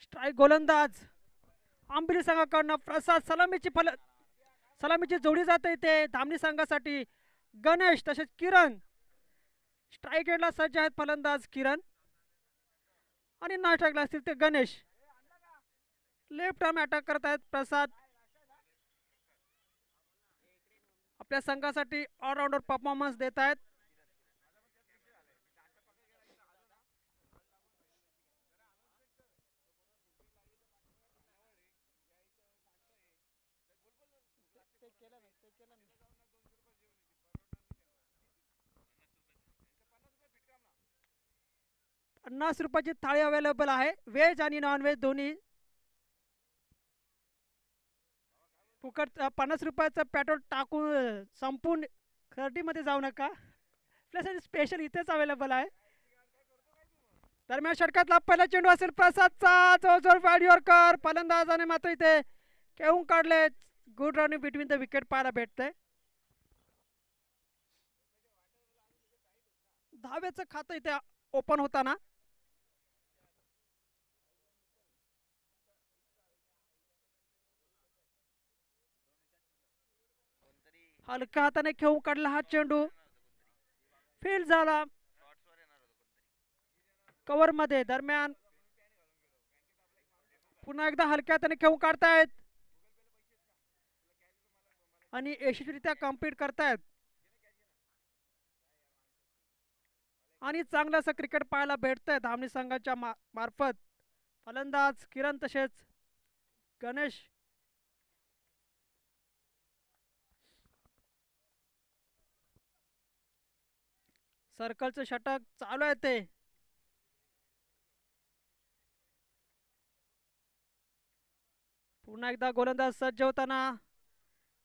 Strike गोलंदाज आंबिली संघाकडनं प्रसाद सलामीची जोडी जाते इथे धामणी संघासाठी. गणेश तसेच किरण स्ट्राईक एंडला सज्ज आहेत. फलंदाज किरण आणि नॉन स्ट्राईकला असतील ते गणेश. लेफ्ट आर्म अटॅक करत आहेत प्रसाद. आपल्या संघासाठी ऑलराऊंडर परफॉर्मन्स देत आहेत. ₹50 थाळी अवेलेबल आहे, व्हेज आणि नॉन व्हेज दोन्ही. फुकट ₹50 पेट्रोल टाकून संपून खर्डीमध्ये जाऊ नका. प्लस स्पेशल इथेच अवेलेबल आहे. दरम्यान षटकातला पहिला चेंडू असेल प्रसादचा. जवळजवळ वाडीवरकर फलंदाजाने मात्र इथे खेळून काढले. Good running between the wicket पाहायला भेटते. धावेचं खातं इथे ओपन होताना हलक्या हाताने खेळून काढला हा चेंडू. फील्ड झाला कव्हर मध्ये. दरम्यान पुन्हा एकदा हलक्या हाताने खेळून काढतायत आणि यशस्वीरित्या कम्प्लीट करतायत. आणि चांगलं असं क्रिकेट पाहायला भेटतंय धामणी संघाच्या मार्फत. फलंदाज किरण तसेच गणेश. सर्कलचं षटक चालू आहे ते. पुन्हा एकदा गोलंदाज सज्ज होताना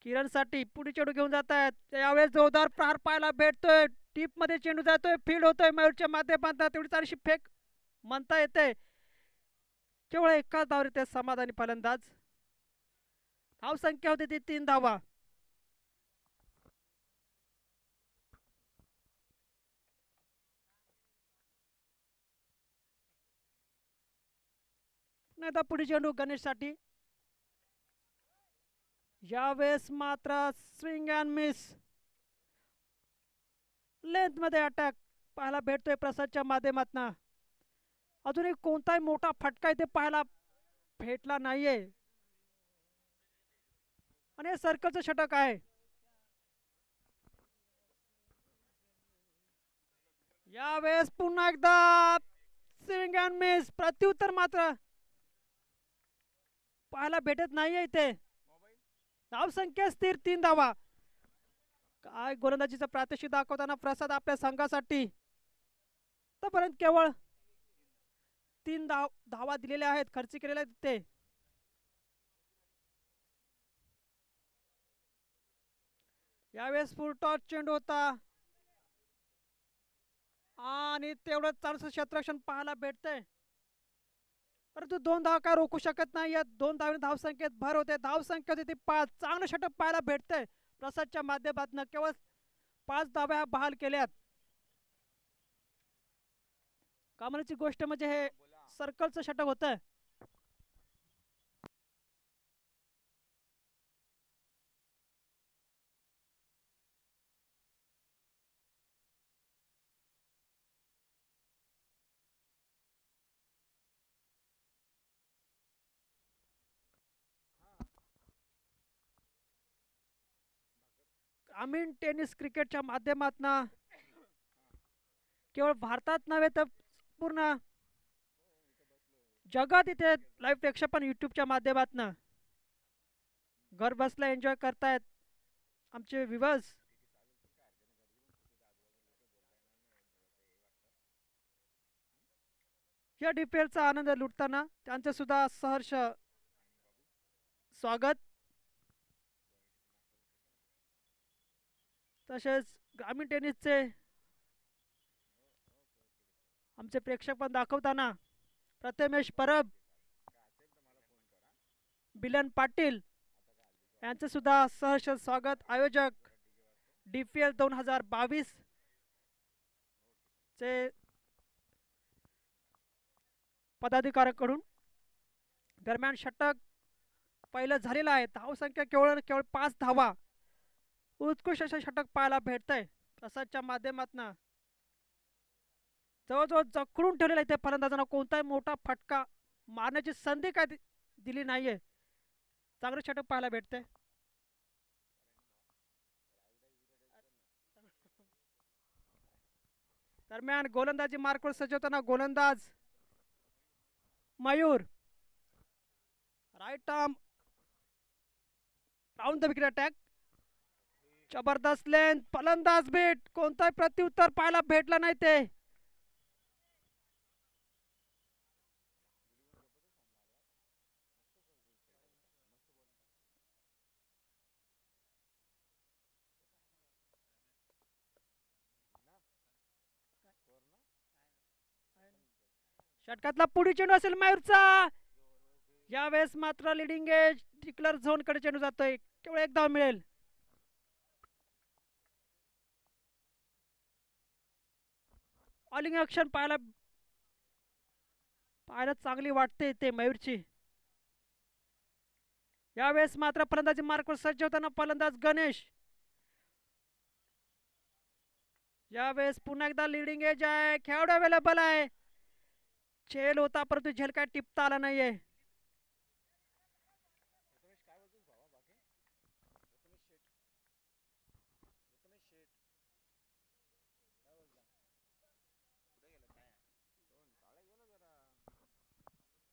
किरणसाठी पुढे चेंडू घेऊन जात आहेत. यावेळेस जोरदार प्रहार पाहायला भेटतोय. टीप मध्ये चेंडू जातोय, फील्ड होतोय मयूरच्या माध्यमातून. तेवढी चारशी फेक म्हणता येते. केवळ एकाच धाव येते समाधानी फलंदाज. धाव संख्या होती ती 3 धावा. पुन्हा पुढे चेंडू गणेशसाठी. यावेळेस मात्र स्विंग अँड मिस. लेंथ मध्ये अटॅक पाहायला भेटतोय प्रसादच्या माध्यमातून. अजूनही कोणताही मोठा फटका इथे पाहायला भेटला नाहीये आणि हे सर्कलचं षटक आहे. यावेळेस पुन्हा एकदा स्विंग अँड मिस. प्रत्युत्तर मात्र पाहायला भेटत नाहीये इथे. धाव संख्या स्थिर 3 धावा. काय गोलंदाजीचा प्रात्यक्षिक दाखवताना प्रसाद आपल्या संघासाठी. आतापर्यंत केवळ 3 धावा दिलेल्या आहेत, खर्च केलेल्या आहेत ते. यावेळेस फुल टॉस चेंडू होता आणि तेवढं चांगलं क्षेत्ररक्षण पाहायला भेटतंय. परंतु 2 धावा काय रोखू शकत नाही. 2 धाव धावसंख्येत भर होते. धावसंख्या होती 5. चांगलं षटक पाहायला भेटतंय प्रसादच्या माध्यमातून. केवळ 5 धाव्या बहाल केल्यात. कमालीची गोष्ट म्हणजे हे सर्कलचं षटक होतं. ग्रामीण टेनिस क्रिकेटच्या माध्यमातून केवळ भारतात नव्हे तर पूर्ण जगात इथे लाईव्ह प्रेक्षेपण यूट्यूबच्या माध्यमातून घर बसल्या एन्जॉय करतायत आमचे व्ह्यूअर्स. या DPLचा आनंद लुटताना त्यांचे सुद्धा सहर्ष स्वागत. तसेच ग्रामीण टेनिसचे आमचे प्रेक्षक पण दाखवताना प्रथमेश परब, बिलन पाटील यांचे सुद्धा सहर्ष स्वागत. आयोजक DPL 2022 चे पदाधिकाऱ्यांकडून. दरम्यान षटक पहिलं झालेलं आहे. धावसंख्या केवळ केवळ 5 धावा. उत्कृष्ट असे षटक पाहायला भेटतंय प्रसादच्या माध्यमातून. जवळजवळ जखडून ठेवलेला इथे फलंदाजांना कोणताही मोठा फटका मारण्याची संधी काय दिली नाहीये. चांगले षटक पाहायला भेटते. दरम्यान गोलंदाजी मार्कवर सजवताना गोलंदाज Mayur right arm round the wicket attack. जबरदस्त लेंथ फलंदाज बीट कोणताही प्रत्युत्तर पाहायला भेटला नाही ते. षटकातला पुढील चेंडू असेल मयूरचा. यावेळेस मात्र लिडिंग एज डिक्लर झोन कडे चेंडू जातोय. केवळ एक धाव मिळेल. बॉलिंग ऍक्शन पाहायला चांगली वाटते ते मयूरची. यावेळेस मात्र फलंदाजी मार्कवर सज्ज होताना फलंदाज गणेश. यावेळेस पुन्हा एकदा लिडिंग एज आहे. खेळाडू अवेलेबल आहे. झेल होता परंतु झेल काय टिपता आला नाहीये.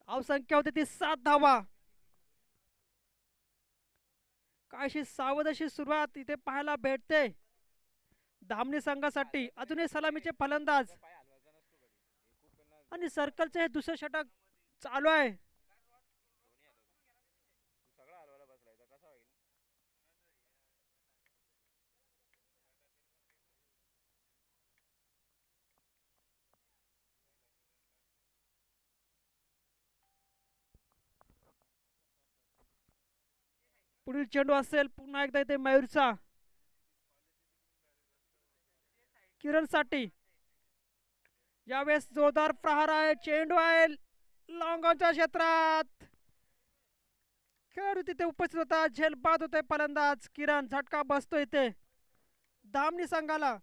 धावसंख्या होती ती 7 धावा. काहीशी सावध अशी सुरुवात इथे पाहायला भेटते धामणी संघासाठी. अजूनही सलामीचे फलंदाज आणि सर्कलचे हे दुसरे षटक चालू आहे. पुढील चेंडू असेल पुन्हा एकदा इथे मयूरचा. किरण साठी यावेळेस जोरदार प्रहार आहे. चेंडू आहे लॉंगॉनच्या क्षेत्रात. खेळाडू तिथे उपस्थित होता. झेल बाद होते फलंदाज किरण. झटका बसतो इथे धामणी संघाला.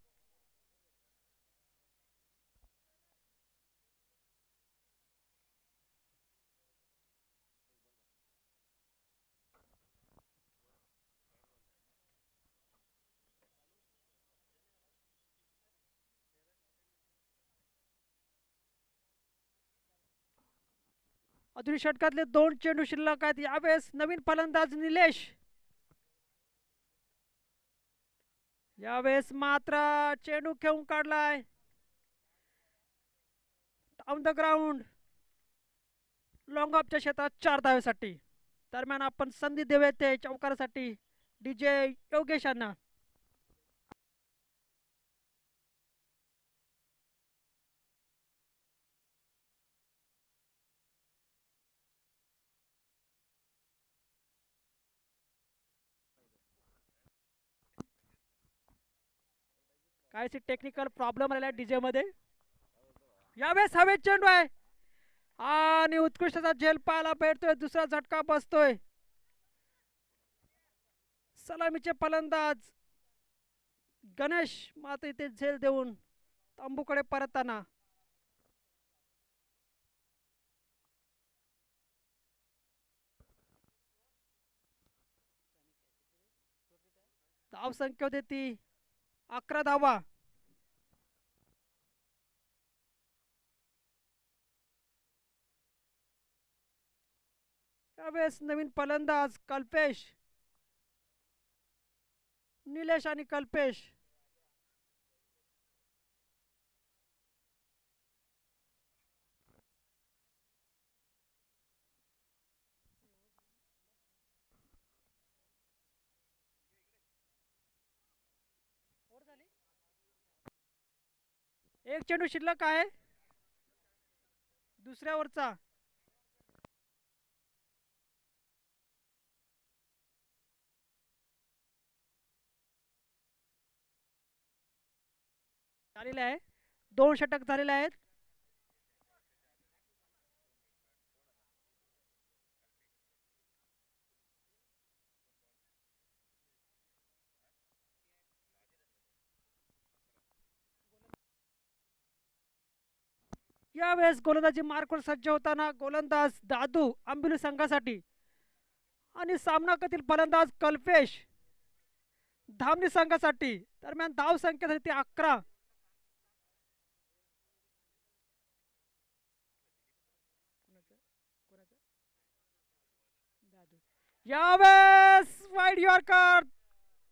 अजून षटकातले 2 चेंडू शिल्लक आहेत. यावेळेस नवीन फलंदाज निलेश. यावेळेस मात्र चेंडू खेळून काढलाय ऑन द ग्राउंड. लॉंग ऑफच्या क्षेत्रात 4 धावेसाठी. दरम्यान आपण संधी देऊया ते चौकारासाठी डीजे योगेश यांना. काहीशी टेक्निकल प्रॉब्लेम आलेला डीजे मध्ये. यावेळेस हवेत चेंडू आहे आणि उत्कृष्टचा झेल पाहायला भेटतोय. दुसरा झटका बसतोय. सलामीचे फलंदाज गणेश मात्र इथे झेल देऊन तंबूकडे परतताना. धावसंख्या होती ती 11 धावा. यावेळेस नवीन फलंदाज कल्पेश. निलेश आणि कल्पेश. एक चेंडू शिल्लक आहे दुसऱ्या ओव्हरचा. झालेले आहे. 2 षटक झालेले आहेत. यावेळेस गोलंदाजी मार्कवर सज्ज होताना गोलंदाज दादू आंबिवली संघासाठी आणि सामनाकातील फलंदाज कल्पेश धामणी संघासाठी. दरम्यान धाव संख्या झाली ती 11. यावेळेस वाईड यॉर्कर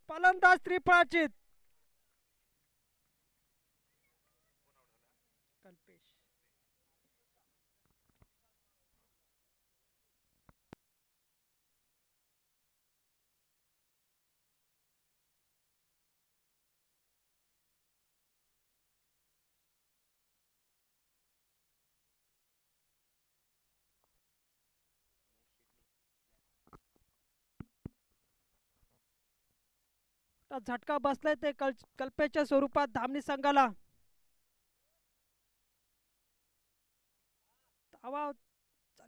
फलंदाज त्रिफळाचीत कल्पेश. झटका बसलाय ते कल्पेशच्या स्वरूपात धामणी संघाला. धावा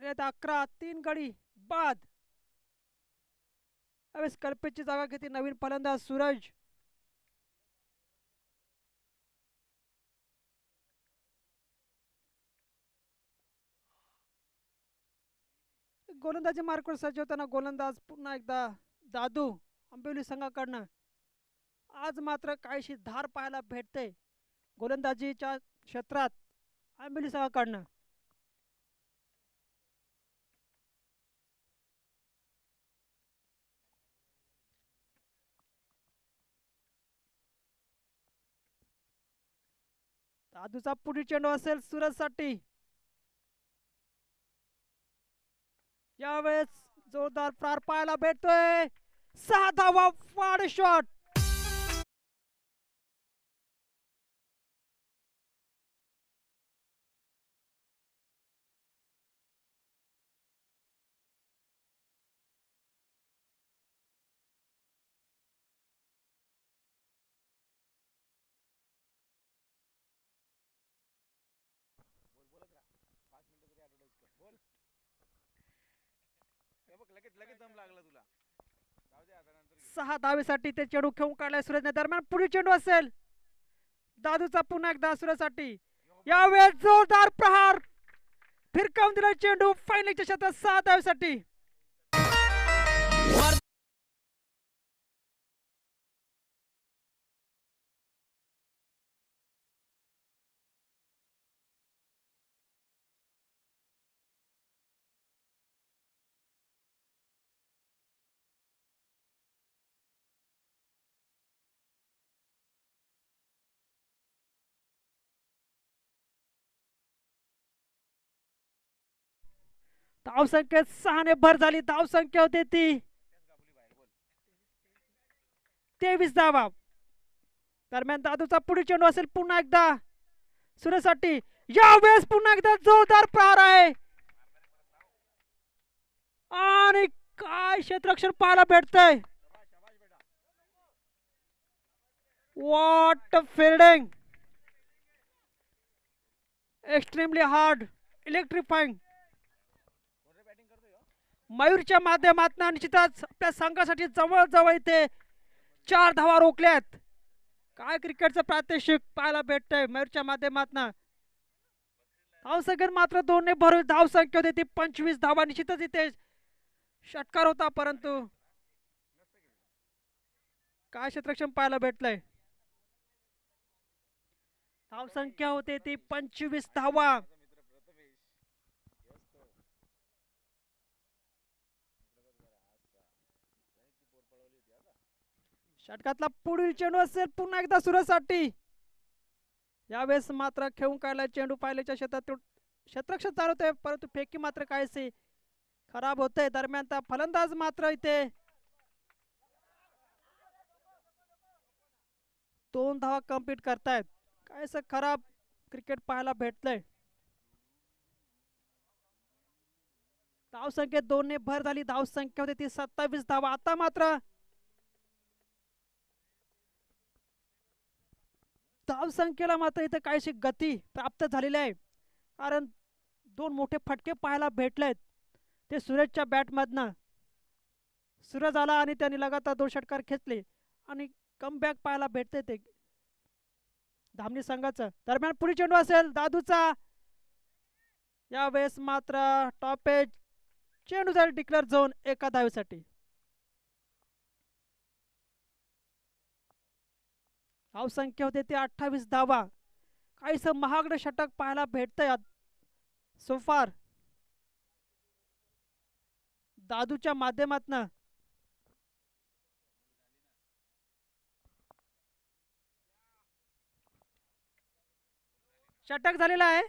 11, 3 गडी बाद. यावेळेस कल्पेशची जागा घेते नवीन फलंदाज सूरज. गोलंदाजी मार्कवर सज्ज होताना गोलंदाज पुन्हा एकदा दादू आंबिवली संघाकडनं. आज मात्र काहीशी धार पाहायला भेटते गोलंदाजीच्या क्षेत्रात आंबिवली संघाकडनं. दादूचा पुढील चेंडू असेल सूरजसाठी. यावेळेस जोरदार प्रहार पाहायला भेटतोय. 6 धावा वाढ शॉट. सहा धावेसाठी ते चेंडू खेळून काढलाय सूरजने. दरम्यान पुढील चेंडू असेल दादूचा पुन्हा एकदा सूरजसाठी. यावेळेस जोरदार प्रहार फिरकावून दिला चेंडू फायनलच्या क्षेत्रात 6 धावेसाठी. धाव संख्येत 6 ने भर झाली. धाव संख्या होते ती 23 धावा. दरम्यान दादूचा पुढील चेंडू असेल पुन्हा एकदा सूरजसाठी. यावेळेस पुन्हा एकदा जोरदार प्रहार आहे आणि काय क्षेत्ररक्षण पाहायला भेटतंय. What fielding, extremely hard, electrifying. मयूरच्या माध्यमातून निश्चितच आपल्या संघासाठी जवळजवळ इथे 4 धावा रोखल्यात. काय क्रिकेटचं प्रात्यक्षिक पाहायला भेटतंय मयूरच्या माध्यमातून. धावसंख्येत मात्र 2 ने भरून धावसंख्या होती 25 धावा. निश्चितच इथे षटकार होता परंतु काय क्षेत्ररक्षण पाहायला भेटलंय. धावसंख्या होते ती 25 धावा. षटकातला पुढील चेंडू असेल पुन्हा एकदा सूरजसाठी. यावेळेस मात्र खेळून काढला चेंडू पायलेच्या क्षेत्रात. क्षेत्ररक्षण चालवतोय परंतु फेकी मात्र काहीसे खराब होते. दरम्यान त्या फलंदाज मात्र इथे 2 धावा कंप्लीट करतायत. काहीसं खराब क्रिकेट पाहायला भेटलंय. धावसंख्येत 2 ने भर झाली. धावसंख्या होती ती 27 धावा. आता मात्र धावसंख्येला मात्र इथे काहीशी गती प्राप्त झालेली आहे कारण 2 मोठे फटके पाहायला भेटलेत ते सूरजच्या बॅटमधनं. सूरज आला आणि त्यांनी लगातार 2 षटकार खेचले आणि कमबॅक पाहायला भेटते ते धामणी संघाचं. दरम्यान पुढील चेंडू असेल दादूचा. यावेळेस मात्र टॉप एज चेंडू झाला डिक्लेअर झोन एका धावेसाठी. धावसंख्या होते ते 28 धावा. काहीस महागडं षटक पाहायला भेटतंय सोफार दादूच्या माध्यमातनं. षटक झालेला आहे.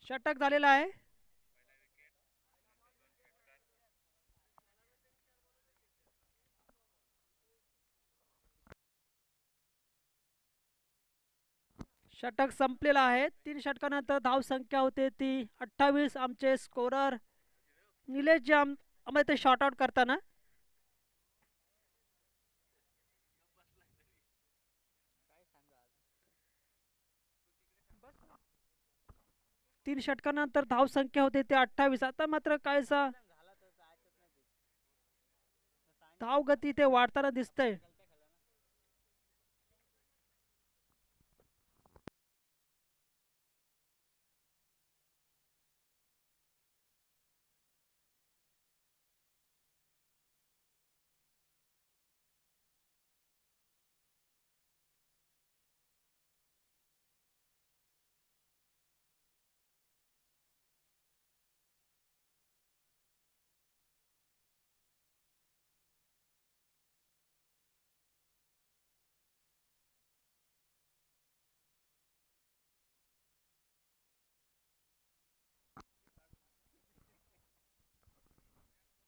षटक झालेला आहे. षटक संपलेला आहे. 3 षटकानंतर धाव संख्या होते ती 28. आमचे स्कोरर निलेश जाम आम्हाला ते शॉर्ट आउट करताना. 3 षटकानंतर धाव संख्या होते ते 28. आता मात्र कायसा धाव गती ते वाढताना दिसतंय.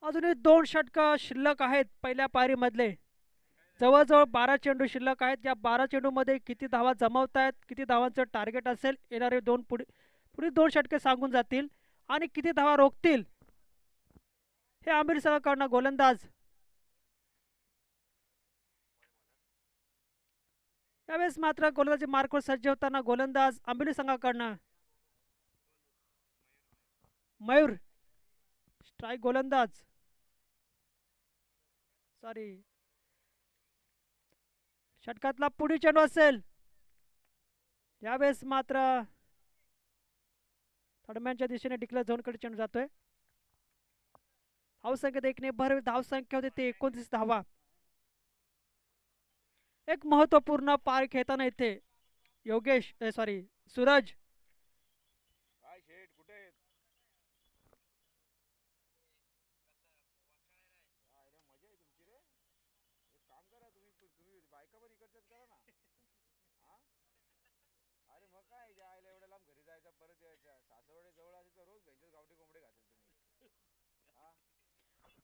अजूनही 2 षटक शिल्लक आहेत पहिल्या पारीमधले. जवळजवळ 12 चेंडू शिल्लक आहेत. या 12 चेंडूमध्ये किती धावा जमवतायत, किती धावांचं टार्गेट असेल, येणारे पुढील 2 षटके सांगून जातील. आणि किती धावा रोखतील हे आमिर संघाकडनं गोलंदाज. यावेळेस मात्र गोलंदाजी मार्कवर सज्ज होताना गोलंदाज आंबिली संघाकडनं मयूर. स्ट्राईक गोलंदाज, सॉरी, षटकातला पुढील चेंडू असेल. यावेळेस मात्र थर्डमॅनच्या दिशेने डिक्लेअर झोनकडे चेंडू जातोय. धावसंख्या देखणे भर धावसंख्या होते ते 29 धावा. एक महत्वपूर्ण पार खेळताना इथे योगेश सॉरी सूरज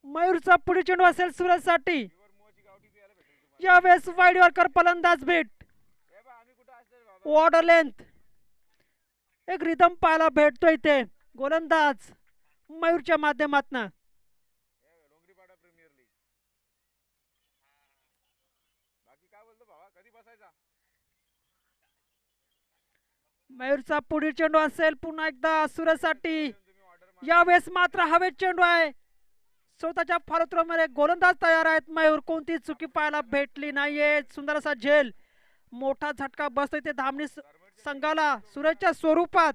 मयूरचा पुढे चेंडू असेल सूरज साठी. यावेळेस वाईड यॉर्कर फलंदाज बीट वॉर्डर लेंथ. एक रिदम पाहायला भेटतो इथे गोलंदाज मयूरच्या माध्यमातून. मयूरचा पुढील चेंडू असेल पुन्हा एकदा सूरजसाठी. यावेळेस मात्र हवेत चेंडू आहे. स्वतःच्या फॉलोथ्रोमध्ये गोलंदाज तयार आहेत. मयूर कोणती चुकी पाहायला भेटली नाहीये. सुंदर असा झेल, मोठा झटका बसतोय ते धामणी संघाला सूरजच्या स्वरूपात.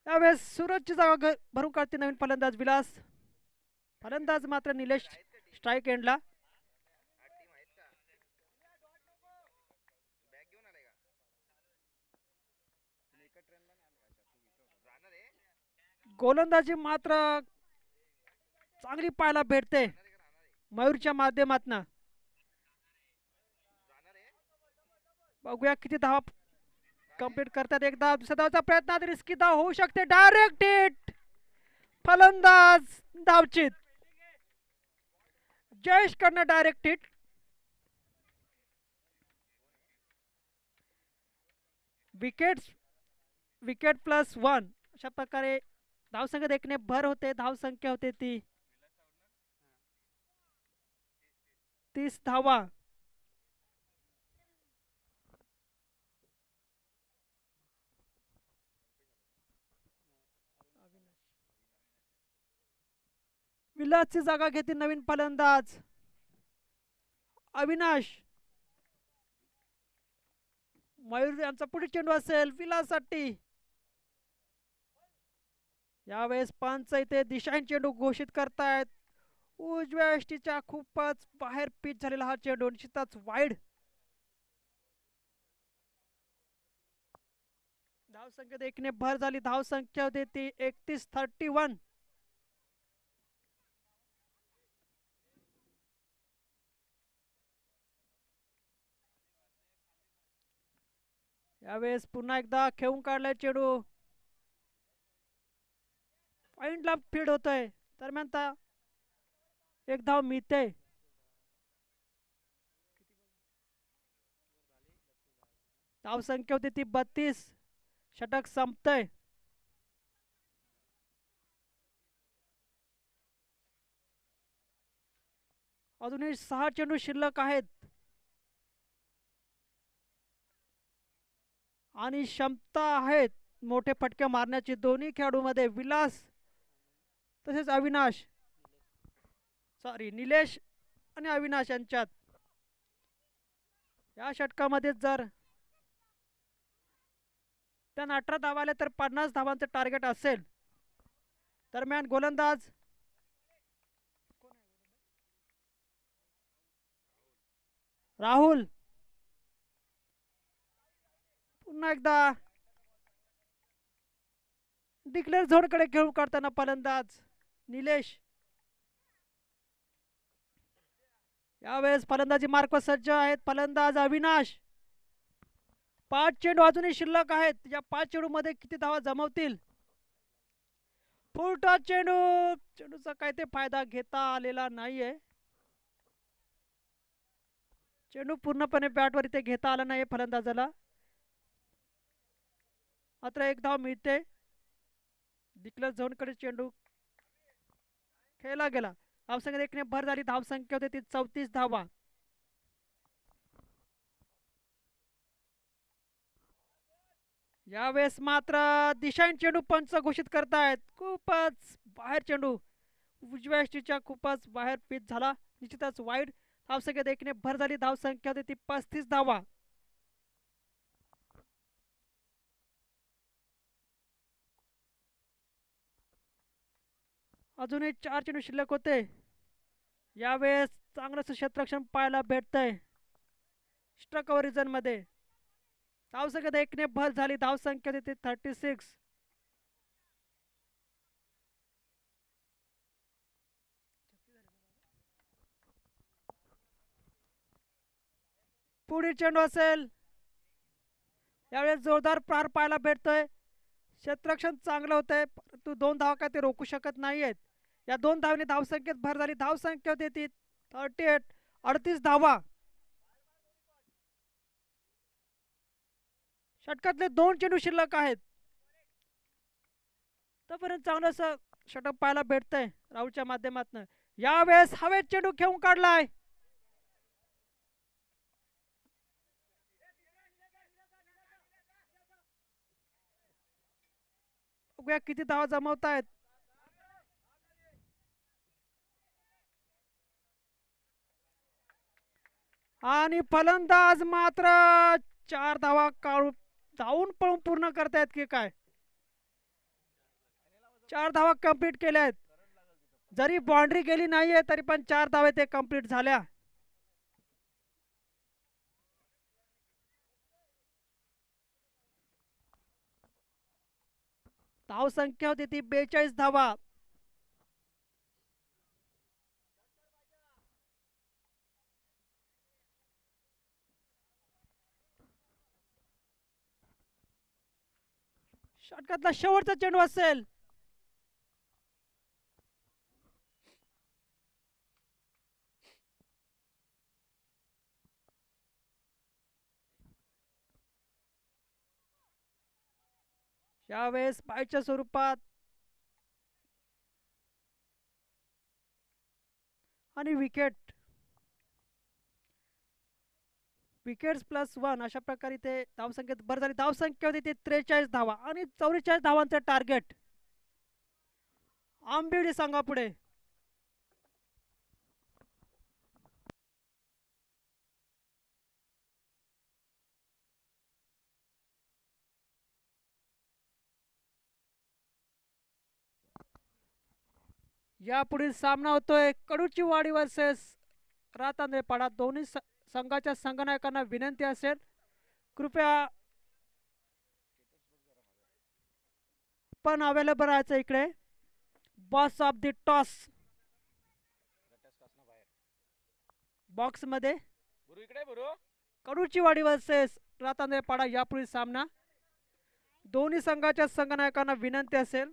यावेळेस सूरजची जागा भरून काढते नवीन फलंदाज विलास. फलंदाज मात्र निलेश स्ट्राईक एंडला. गोलंदाजी मात्र चांगली पाहायला भेटते मयूरच्या माध्यमातून. बघूया किती धावा कंप्लीट करतात. एकदा दुसऱ्या धावचा प्रयत्न, रिस्की धाव होऊ शकते. डायरेक्ट हिट, फलंदाज धावचित. जयेश कडनं डायरेक्ट हिट. विकेट +1 अशा प्रकारे धावसंख्या देखणे भर होते. धावसंख्या होते ती 30 धावा. विलासची जागा घेते नवीन फलंदाज अविनाश. मयूर यांचा पुढील चेंडू असेल विलाससाठी. यावेळेस पंच इथे दिशाहीन चेंडू घोषित करतायत. उजव्या यष्टीच्या खूपच बाहेर पिच झालेला हा चेंडू, निश्चितच वाईड. धावसंख्या देखणे भर झाली. धावसंख्या होती ती 31-31. यावेळेस पुन्हा एकदा खेळून काढलाय चेंडू. पॉइंटला फीड होतोय. दरम्यान एक धाव मिळते. धावसंख्या होती ती 32. षटक संपतय. अजूनही 6 चेंडू शिल्लक आहेत आणि क्षमता आहेत मोठे फटके मारण्याची दोन्ही खेळाडूंमध्ये. विलास तसेच अविनाश, निलेश आणि अविनाश यांच्यात. या षटकामध्ये जर त्यांना 18 धावा आले तर 50 धावांचं टार्गेट असेल. दरम्यान गोलंदाज राहुल पुन्हा एकदा डिक्लेअर झोनकडे खेळून काढताना फलंदाज निलेश. यावेळेस फलंदाजी मार्कवर सज्ज आहेत फलंदाज अविनाश. 5 चेंडू अजूनही शिल्लक आहेत. या 5 चेंडू मध्ये किती धावा जमवतील? फुलटा चेंडूचा काही ते फायदा घेता आलेला नाहीये. चेंडू पूर्णपणे बॅटवर इथे घेता आला नाही फलंदाजाला. मात्र एक धाव मिळते. डिक्लेअर झोनकडे चेंडू खेळला गेला. धावसंख्या देखणे भर झाली. धावसंख्या होती ती 34 धावा. यावेळेस मात्र दिशाहीन चेंडू पंच घोषित करतायत. खूपच बाहेर चेंडू, उजव्या यष्टीच्या खूपच बाहेर पिच झाला, निश्चितच वाईड. धावसंख्या देखणे भर झाली. धावसंख्या होती ती 35 धावा. अजूनही 4 चेंडू शिल्लक होते. यावेळेस चांगलंच क्षेत्ररक्षण पाहायला भेटतंय स्ट्रक रिजन मध्ये. धावसंख्या देखणे भर झाली. धावसंख्या होती 36. पुढील चेंडू असेल. यावेळेस जोरदार प्रहार पाहायला भेटतोय. क्षेत्ररक्षण चांगलं होतंय परंतु 2 धावा काय ते रोखू शकत नाहीयेत. या 2 धावांनी धावसंख्येत भर झाली. धावसंख्या होती ती 38 धावा. षटकातले 2 चेंडू शिल्लक आहेत. तोपर्यंत चांगलं षटक पाहायला भेटतंय राहुलच्या माध्यमातून. यावेळेस हवेत चेंडू खेळून काढलाय. बघूया किती धावा जमवतायत. आणि फलंदाज मात्र 4 धावा काढून धावून पळून पूर्ण करतायत की काय. 4 धावा कंप्लीट केल्या आहेत. जरी बाउंड्री गेली नाहीये तरी पण 4 धावा ते कंप्लीट झाल्या. धावसंख्या होती ती 42 धावा. षटकातला शेवटचा चेंडू असेल. यावेळेस पायच्या स्वरूपात आणि विकेट. विकेट्स +1 अशा प्रकारे ते धावसंख्येत भर झाली. धावसंख्या होती ते 43 धावा आणि 44 धावांचं टार्गेट आंबिवली संघापुढे. यापुढील सामना होतोय कडूचीवाडी वर्सेस रातांद्रेपाडा. दोन्ही संघाच्या संघनायकांना विनंती असेल कृपया पण अवेलेबल राहायचं इकडे. Boss of the toss box मध्ये कडूचीवाडी वर्सेस रातांद्रेपाडा यापुढील सामना. दोन्ही संघाच्या संघनायकांना विनंती असेल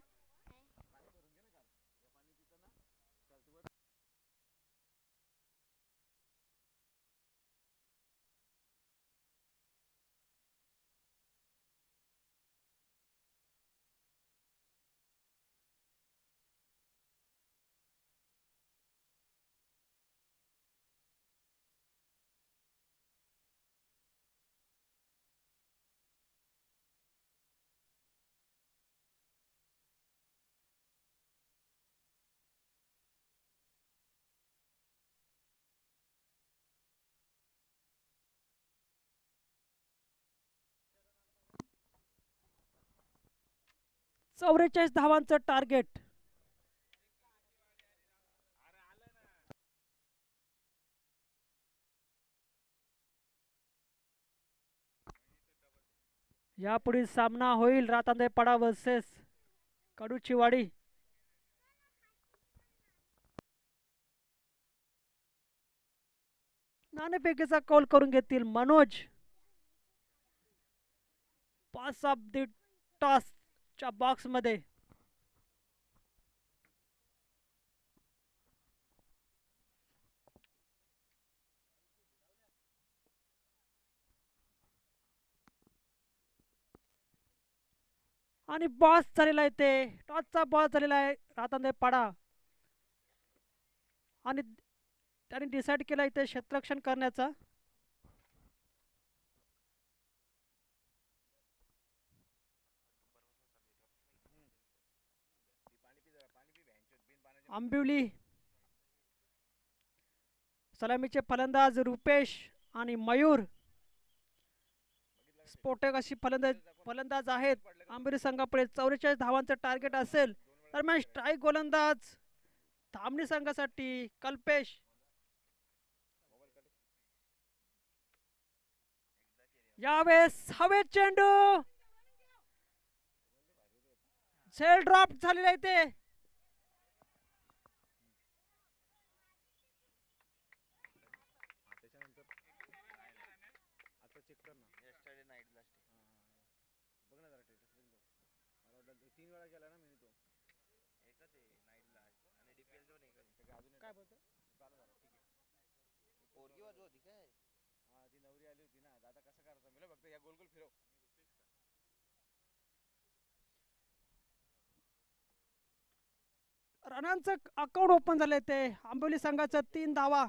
.44 धावांचं टार्गेट. यापुढील सामना होईल रातांद्रेपाडा वर्सेस कडूचीवाडी. नाणेफेकीचा कौल करून घेतील Manoj. Pass of the toss च्या बॉक्स मध्ये आणि बॉस झालेला आहे ते टॉसचा बॉस झालेला आहे रातांद्रेपाडा आणि त्यांनी डिसाईड केलं इथे क्षेत्ररक्षण करण्याचा. आंबिवली सलामीचे फलंदाज रुपेश आणि मयूर स्फोटक अशी फलंदाज आहेत. आंबिवली संघापुढे 44 धावांचं टार्गेट असेल. दरम्यान स्ट्राईक गोलंदाज धामणी संघासाठी कल्पेश. यावेळेस हवे चेंडू झेल ड्रॉप झालेला आहे ते. रनांचं अकाउंट ओपन झालंय ते आंबोली संघाचं 3 धावा.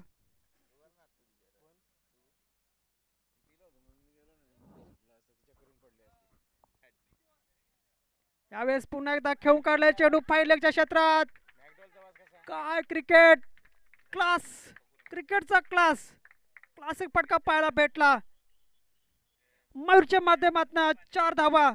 यावेळेस पुन्हा एकदा खेळून काढलाय चेंडू फाईलेगच्या क्षेत्रात. काय क्रिकेट क्लास, क्रिकेटचा क्लास, क्लासिक फटका पाहायला भेटला. मयूरच्या माध्यमातून 4 धावा.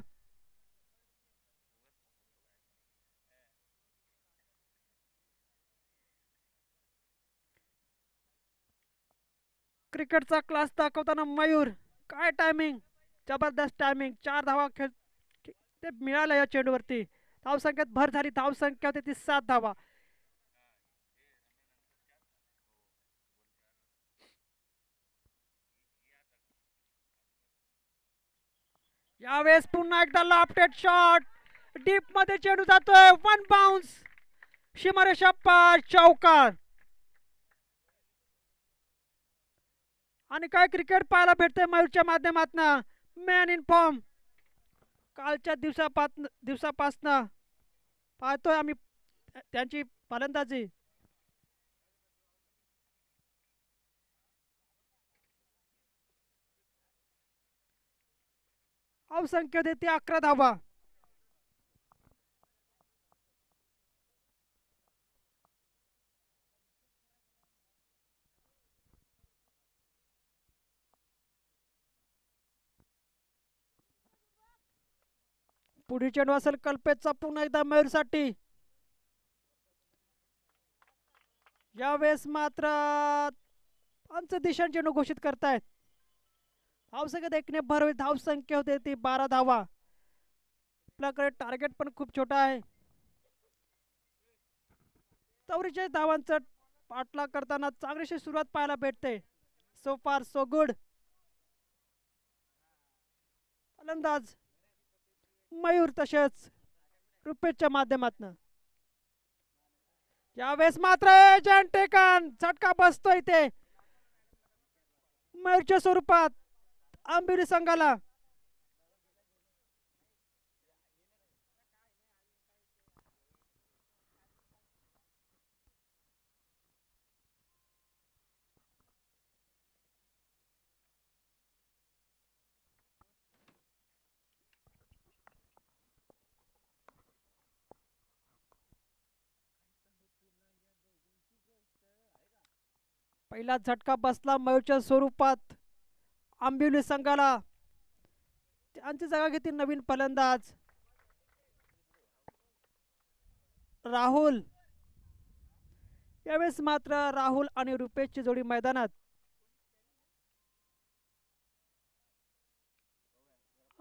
क्रिकेटचा क्लास दाखवताना मयूर. काय टायमिंग, जबरदस्त टायमिंग. 4 धावा खेळ ते मिळालं या चेंडूवरती. धावसंख्येत भर झाली. धावसंख्या होती ती 7 धावा. यावेळेस पुन्हा एकदा लॉफ्टेड शॉट डीप मध्ये चेंडू जातोय, वन बाउन्स, सीमारेषा पार, चौकार. आणि काय क्रिकेट पाहायला भेटतंय मयूरच्या माध्यमातून. मॅन इन फॉर्म कालच्या दिवसापासनं पाहतोय आम्ही त्यांची फलंदाजी. अवसंख्य देते 11 धावा. पुढील चेंडू असेल कल्पेतचा पुन्हा एकदा मयूरसाठी. यावेळेस मात्र पंच दिशांचे चेंडू घोषित करतायत. धावसंख्या देखणे भर होईल. धावसंख्या होते ती 12 धावा. आपल्याकडे टार्गेट पण खूप छोटा आहे. 44 धावांचा पाठलाग करताना चांगलीशी सुरुवात पाहायला भेटते. सो फार सो गुड. फलंदाज मयूर तसेच रुपेशच्या माध्यमातून. यावेळेस मात्र एजंट टेकन झटका बसतोय इथे मयूरच्या स्वरूपात आंबिवली संघाला. पहिला झटका बसला मयूरच्या स्वरूपात आंबिवली संघाला. त्यांची जागा घेतली नवीन फलंदाज राहुल. यावेळेस मात्र राहुल आणि रुपेशची जोडी मैदानात.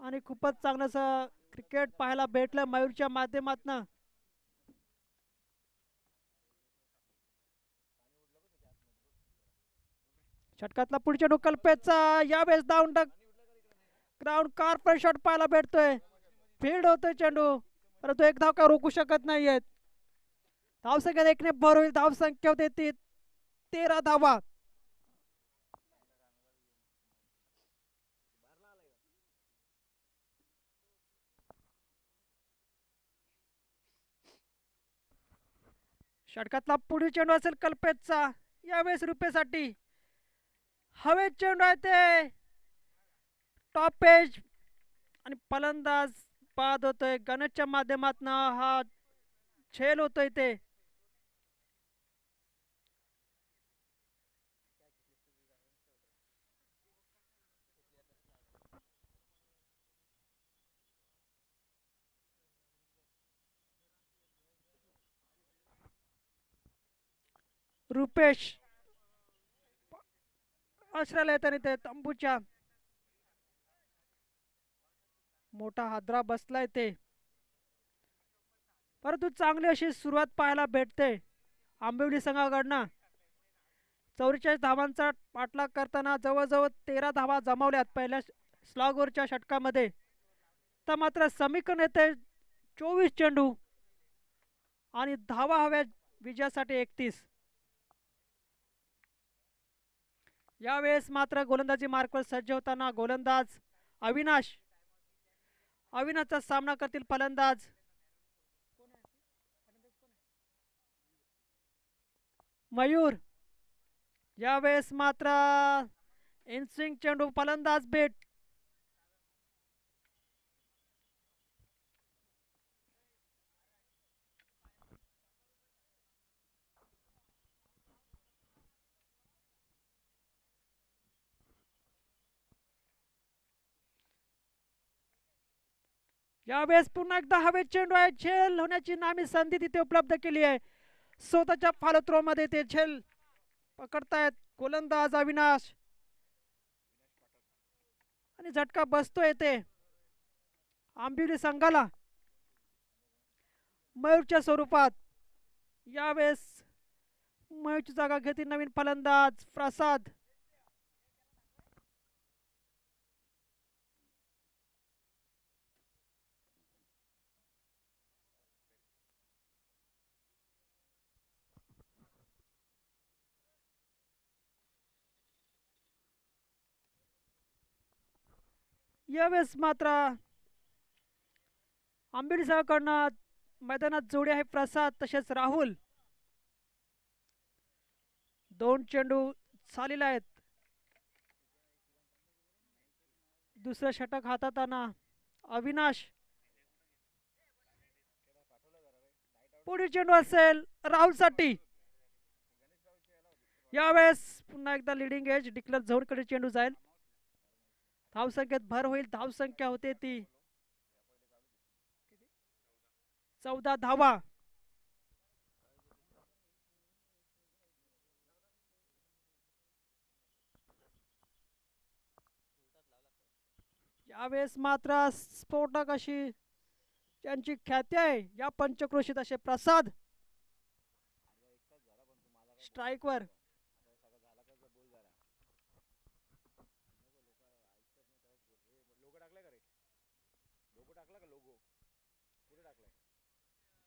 आणि खूपच चांगलं क्रिकेट पाहायला भेटलं मयूरच्या माध्यमातून. षटकातला पुढच्या चेंडू कल्पेतचा. यावेळेस डाऊन ग्राउंड कार शॉट पाहायला भेटतोय. फील्ड होतोय चेंडू परंतु एक धाव का रोखू शकत नाहीयेत. धावसंख्या देखणे भर होईल. धावसंख्या होते ती 13 धावा. षटकातला पुढील चेंडू असेल कल्पेतचा. यावेळेस रुपेसाठी हवेत चेंडू आहे ते टॉप एज आणि फलंदाज बाद होतोय. गणेशच्या माध्यमातून हा झेल होतोय ते. रुपेश आश्रयाला येताना ते तंबूच्या मोठा हादरा बसलाय ते. परंतु चांगली अशी सुरुवात पाहायला भेटते आंबिवली संघाकडनं. 44 धावांचा पाठलाग करताना जवळजवळ 13 धावा जमावल्यात पहिल्या स्लॉगवरच्या षटकामध्ये. तर मात्र समीकरण येते 24 चेंडू आणि धावा हव्या विजयासाठी 31. यावेळेस मात्र गोलंदाजी मार्कवर सज्ज होताना गोलंदाज अविनाशचा सामना करतील फलंदाज मयूर. यावेळेस मात्र इनस्विंग चेंडू फलंदाज बेट. यावेळेस पुन्हा एकदा हवेत चेंडू आहे. झेल होण्याची नामी संधी तिथे उपलब्ध केली आहे. स्वतःच्या फॉलो मध्ये ते झेल पकडतायत गोलंदाज अविनाश आणि झटका बसतोय ते आंबिवली संघाला मयूरच्या स्वरूपात. यावेळेस मयूरची जागा घेतील नवीन फलंदाज प्रसाद. यावेळेस मात्र आंबेडकरांकडनं मैदानात जोडी आहे प्रसाद तसेच राहुल. दोन चेंडू झालेले आहेत. दुसरं षटक हातात आणा अविनाश. पुढील चेंडू असेल राहुल साठी. यावेळेस पुन्हा एकदा लिडिंग एज डिक्लेअर झोनकडे चेंडू जाईल. धावसंख्येत भर होईल. धावसंख्या होते ती 14 धावा. यावेळेस मात्र स्फोटक अशी ज्यांची ख्याती आहे या पंचक्रोशीत असे प्रसाद स्ट्राईकवर.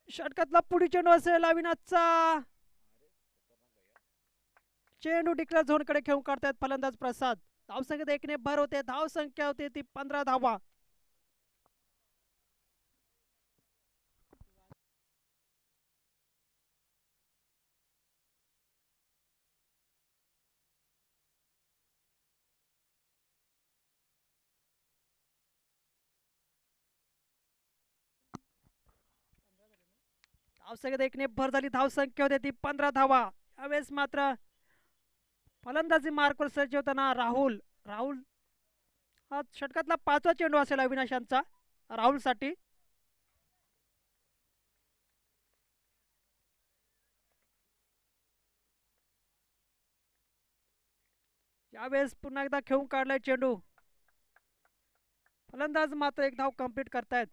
षटकातला पुढील चेंडू असेल अविनाशचा. चेंडू डिक्लेअर झोनकडे खेळून काढतायत फलंदाज प्रसाद. धावसंख्येत एकने भर होते. धावसंख्या होते ती 15 धावा. धावसंख्येत एकने भर झाली. धावसंख्या होते ती 15 धावा. यावेळेस मात्र फलंदाजी मार्कवर सज्ज होताना राहुल. राहुल हा षटकातला 5वा चेंडू असेल अविनाशांचा राहुल साठी. यावेळेस पुन्हा एकदा खेळून काढलाय चेंडू. फलंदाज मात्र एक धाव कंप्लीट करतायत.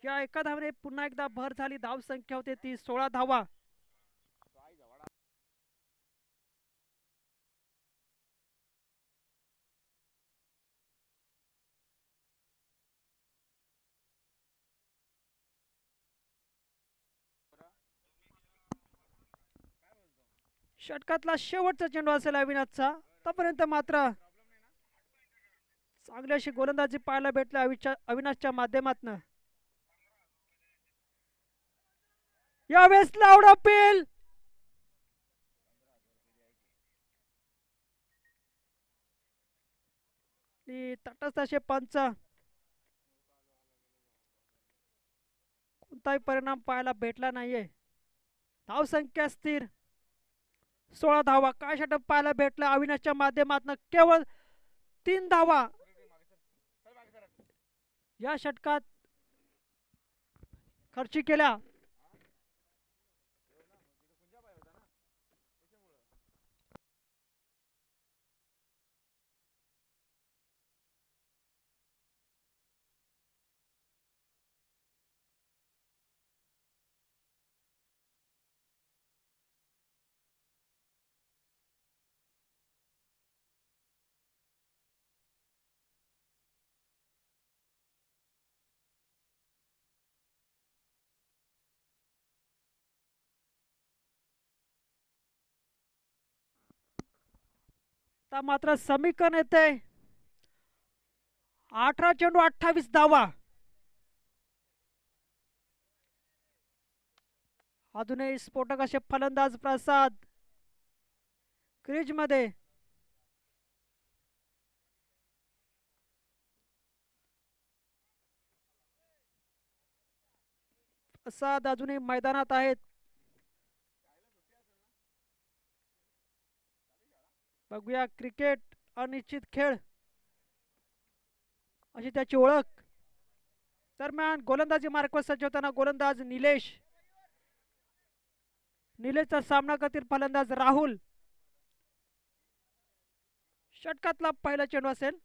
या एका धावने पुन्हा एकदा भर झाली. धाव संख्या होते ती 16 धावा. षटकातला शेवटचा चेंडू असेल अविनाशचा. आतापर्यंत मात्र चांगली अशी गोलंदाजी पाहायला भेटली अविनाशच्या माध्यमातून. यावेळेस लाऊड अपील. तटस्थ असे पंच. कोणताही परिणाम पाहायला भेटला नाहीये. धावसंख्या स्थिर 16 धावा. काय षटक पाहायला भेटलं अविनाशच्या माध्यमातून. केवळ 3 धावा या षटकात खर्ची केल्या. मात्र समीकरण येते 18 चेंडू 28 धावा. अजूनही स्फोटक असे फलंदाज प्रसाद क्रीज मध्ये. प्रसाद अजूनही मैदानात आहेत. बघूया क्रिकेट अनिश्चित खेळ अशी त्याची ओळख. दरम्यान गोलंदाजी मार्कवर सज्ज होताना गोलंदाज निलेश. निलेशचा सामना करतील फलंदाज राहुल. षटकातला पहिला चेंडू असेल.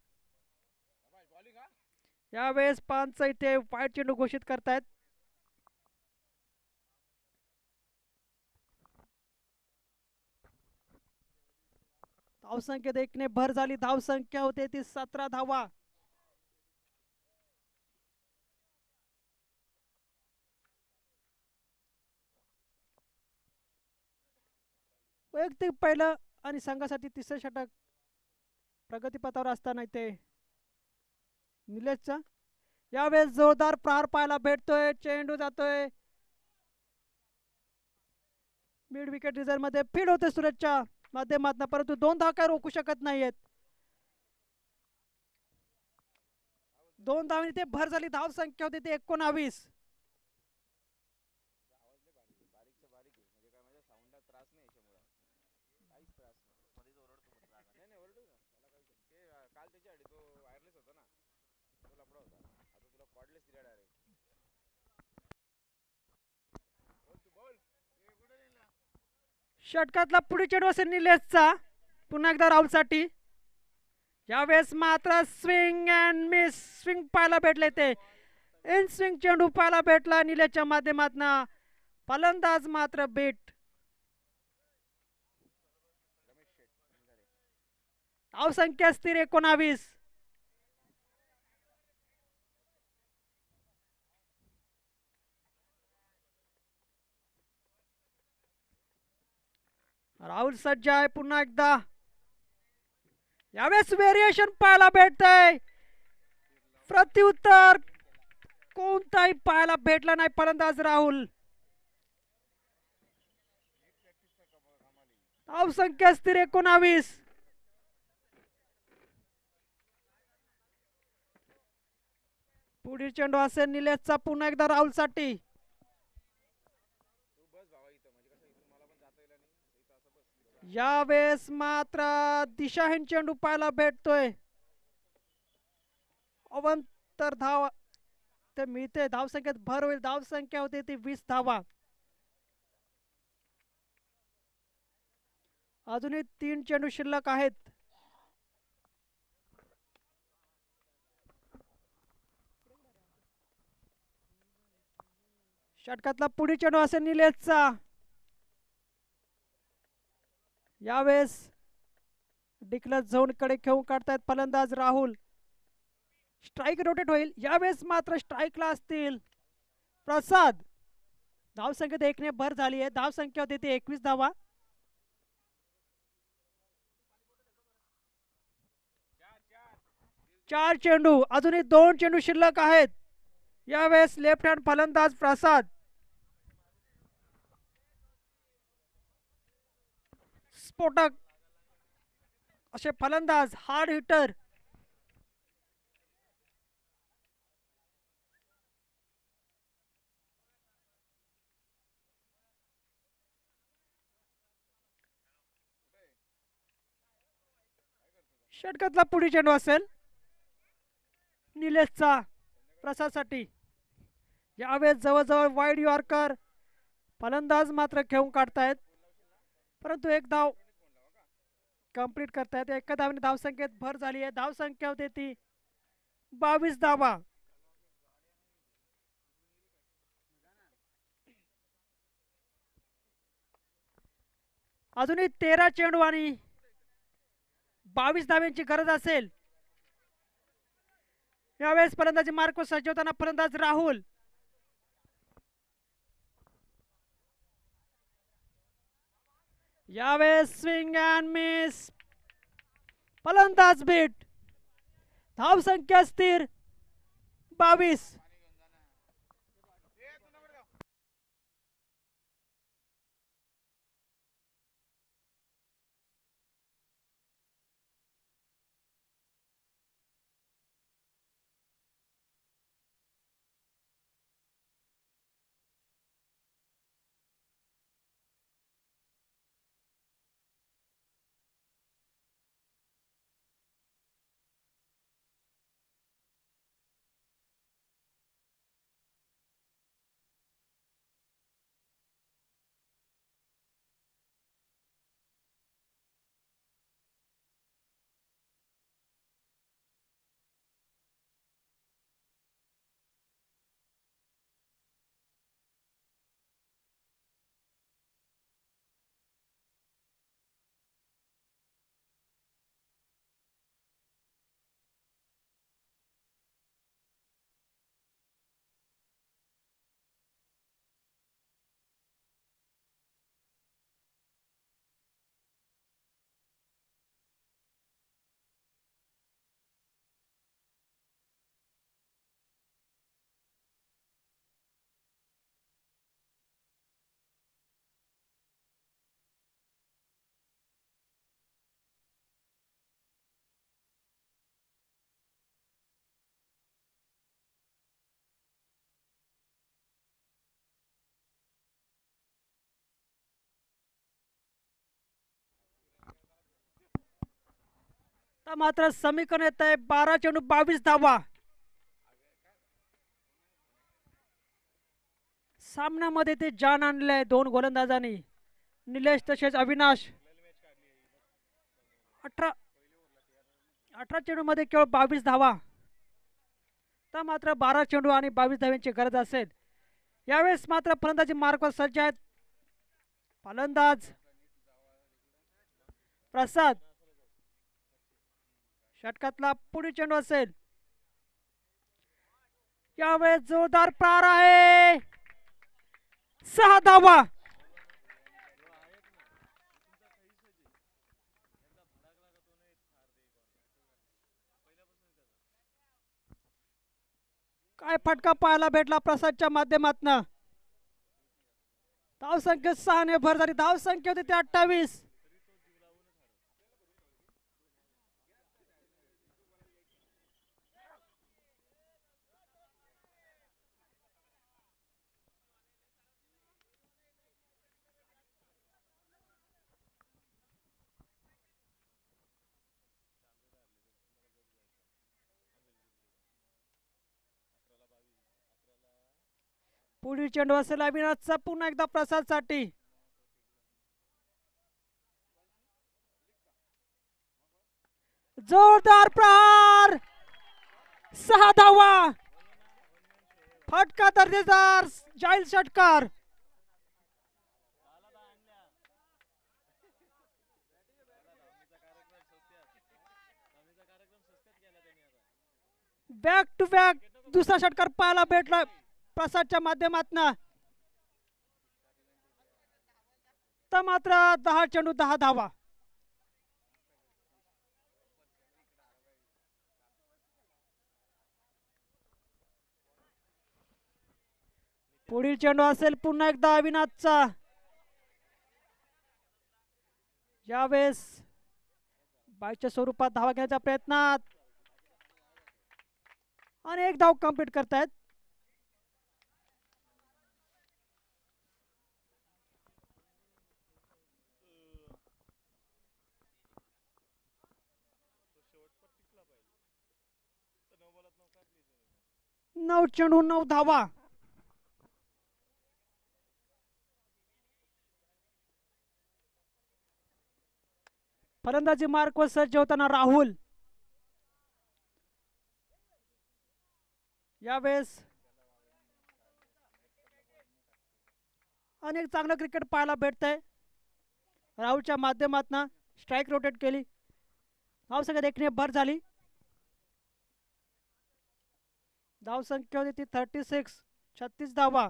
यावेळेस पंच इथे वाईट चेंडू घोषित करतायत. धावसंख्येत एकने भर झाली. धावसंख्या होते ती 17 धावा. वैयक्तिक पहिलं आणि संघासाठी तिसरं षटक प्रगतीपथावर असताना इथे निलेशचा यावेळेस जोरदार प्रहार पाहायला भेटतोय. चेंडू जातोय मिड विकेट रिझर्व मध्ये, फील्ड होते सूरजच्या माध्यमातून, परंतु 2 धाव काय रोखू शकत नाहीयेत. 2 धावांनी ते भर झाली. धाव संख्या होती ते 19. षटकातला पुढे चेंडू असेल निलेशचा पुन्हा एकदा राहुलसाठी. यावेळेस मात्र स्विंग अँड मिस, स्विंग पाहायला भेटले, ते इन स्विंग चेंडू पाहायला भेटला निलेशच्या माध्यमातून. फलंदाज मात्र बीट. धावसंख्या स्थिर 19. राहुल सज्ज आहे पुन्हा एकदा. यावेळेस व्हेरिएशन पाहायला भेटतंय. प्रत्युत्तर कोणताही पाहायला भेटला नाही. फलंदाज राहुल. धावसंख्या स्थिर 19. पुढील चेंडू असेल निलेशचा पुन्हा एकदा राहुलसाठी. यावेळेस मात्र दिशाहीन चेंडू पाहायला भेटतोय. अवंतर धाव ते मिळते. धावसंख्येत भर होईल. धावसंख्या होती ती 20 धावा. अजूनही 3 चेंडू शिल्लक आहेत. षटकातला पुढील चेंडू असेल निलेशचा. यावेळेस डिक्लस झोन कडे खेळून काढतायत फलंदाज राहुल. स्ट्राइक रोटेट होईल. यावेळेस मात्र स्ट्राइकला असतील प्रसाद. धावसंख्येत 1 ने भर झाली आहे. धावसंख्या होती ती 21 धावा. चार चेंडू, अजूनही 2 चेंडू शिल्लक आहेत. यावेळेस लेफ्ट हँड फलंदाज प्रसाद. स्फोटक असे फलंदाज, हार्ड हिटर. षटकातला पुढील चेंडू असेल निलेशचा प्रसादसाठी. यावेळेस जवळजवळ वाईड यॉर्कर. फलंदाज मात्र खेळून काढतायत, परंतु 1 धाव कंप्लीट करतायत. एका धावने धावसंख्येत भर झाली आहे. धावसंख्या होती ती 22 धावा. अजूनही 13 चेंडू आणि 22 धाव्यांची गरज असेल. यावेळेस फलंदाजी मार्क सजवताना फलंदाज राहुल. यावेळेस स्विंग अँड मिस, फलंदाज बीट. धावसंख्या स्थिर 22. तर मात्र समीकरण येत आहे 12 चेंडू 22 धावा. सामन्यामध्ये ते जान आणले दोन गोलंदाजांनी, निलेश तसेच अविनाश. 18 चेंडू मध्ये केवळ 22 धावा. तर मात्र 12 चेंडू आणि 22 धाव्यांची गरज असेल. यावेळेस मात्र फलंदाजी मार्कवर सज्ज आहेत फलंदाज प्रसाद. षटकातला पुढील चेंडू असेल. यावेळेस जोरदार प्रहार आहे, 6 धावा. काय फटका पाहायला भेटला प्रसादच्या माध्यमातून. धावसंख्या 6 ने भर झाली. धावसंख्या होती ती 28. पुढील चेंडू असेल अविनाशचा पुन्हा एकदा प्रसादसाठी. जोरदार प्रहार, 6 धावा. फटका दर्जेदार जाईल षटकार. बॅक टू बॅक दुसरा षटकार पाहायला भेटला प्रसादच्या माध्यमातून. तर मात्र 10 चेंडू 10 धावा. पुढील चेंडू असेल पुन्हा एकदा अविनाशचा. यावेळेस बाईच्या स्वरूपात धावा घेण्याच्या प्रयत्नात आणि एक धाव कंप्लीट करतायत. नऊ चेंडू 9 धावा. फलंदाजी मार्कवर सज्ज होताना राहुल. यावेळेस अनेक चांगलं क्रिकेट पाहायला भेटतंय. राहुलच्या माध्यमातून स्ट्राईक रोटेट केली. धावसंख्या देखणे भर झाली. धावसंख्या होती ती 36. 36 धावा.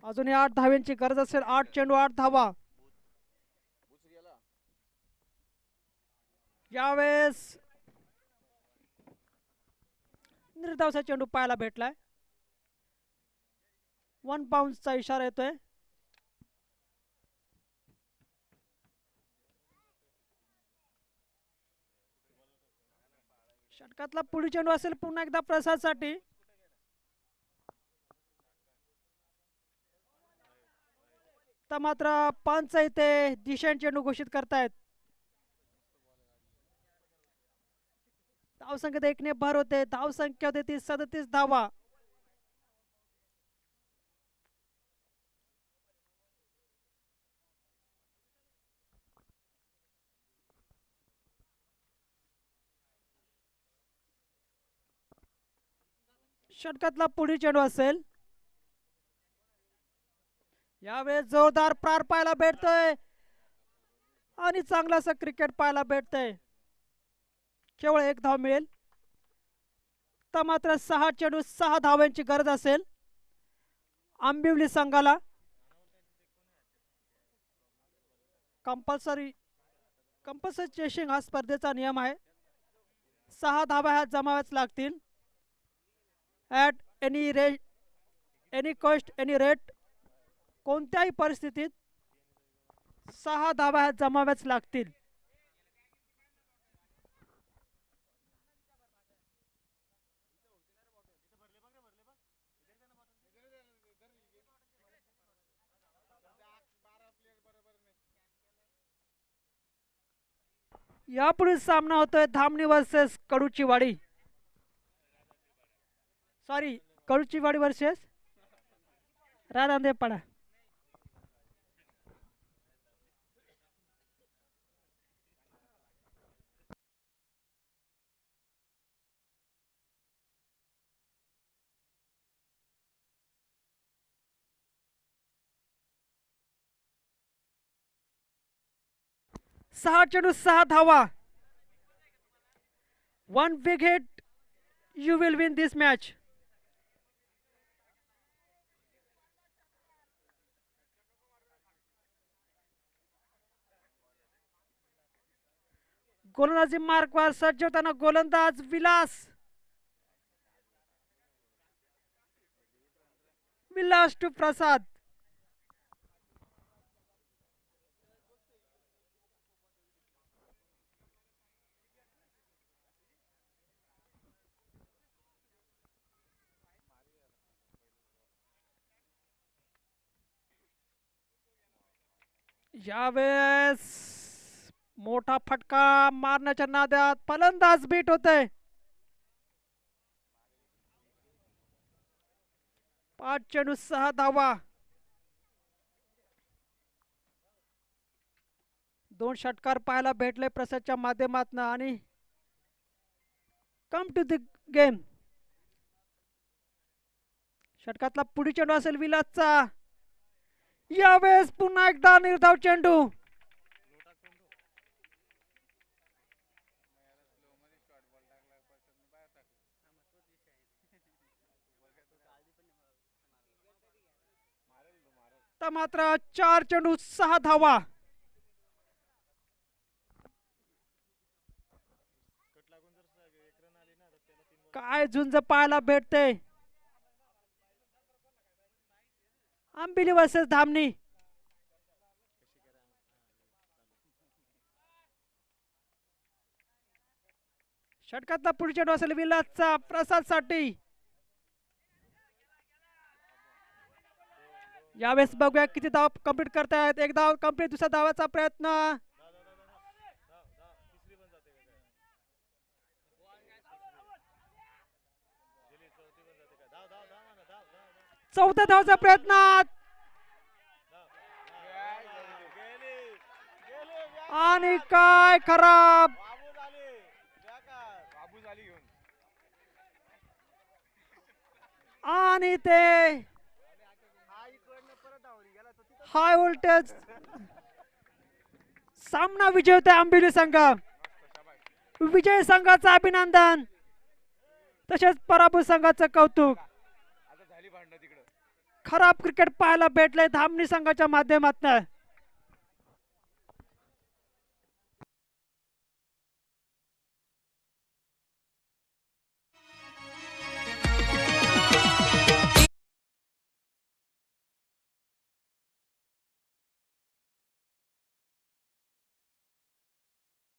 अजूनही 8 धाव्यांची गरज असेल. 8 चेंडू 8 धावा. यावेळेस निर्धावचा चेंडू पाहायला भेटलाय. 1 बाउन्सचा इशारा येतोय. षटकातला पुढील चेंडू असेल पुन्हा एकदा प्रसादसाठी. तर मात्र पंच इथे दिशेन चेंडू घोषित करतायत. धावसंख्या देखणे भर होते. धावसंख्या होते ती 37 धावा. षटकातला पुढील चेंडू असेल. यावेळेस जोरदार प्रहार पाहायला भेटतोय आणि चांगलं असं क्रिकेट पाहायला भेटतंय. केवळ 1 धाव मिळेल. तर मात्र 6 चेंडू 6 धावांची गरज असेल आंबिवली संघाला. कंपल्सरी चेसिंग हा स्पर्धेचा नियम आहे. 6 धावा ह्या जमाव्याच लागतील. At any cost any rate, कोणत्याही परिस्थितीत 6 धावा ह्या जमाव्याच लागतील. यापुढे सामना होतोय Dhamani versus Kaduchiwadi. Sorry, Kaduchiwadi versus Ranandepada. सहा चेंडू 6 धावा. One big hit, you will win this match. गोलंदाजी मार्कवर सज्ज होताना गोलंदाज विलास. विलास टू प्रसाद. यावेळेस मोठा फटका मारण्याच्या नादात फलंदाज बीट होते. 5 चेंडू 6 धावा. 2 षटकार पाहायला भेटले प्रसादच्या माध्यमातून. आणि कम टू द गेम. षटकातला पुढील चेंडू असेल विलासचा. यावेळेस पुन्हा एकदा निर्धाव चेंडू. मात्र 4 चेंडू 6 धावा. काय झुंज पाहायला भेटते. आंबिली वर्सेस धामणी. षटकातला पुढील चेंडू असेल विलासचा प्रसाद साठी. यावेळेस बघूया किती धाव कंप्लीट करतायत. एक धाव कंप्लीट. दुसऱ्या धावाचा प्रयत्न. चौथ्या धावाचा प्रयत्न. आणि काय खराब. आणि ते हाय व्होल्टेज सामना विजय होते आंबिली संघ. विजय संघाचं अभिनंदन तसेच पराभूत संघाचं कौतुक. खराब क्रिकेट पाहायला भेटले धामणी संघाच्या माध्यमातून.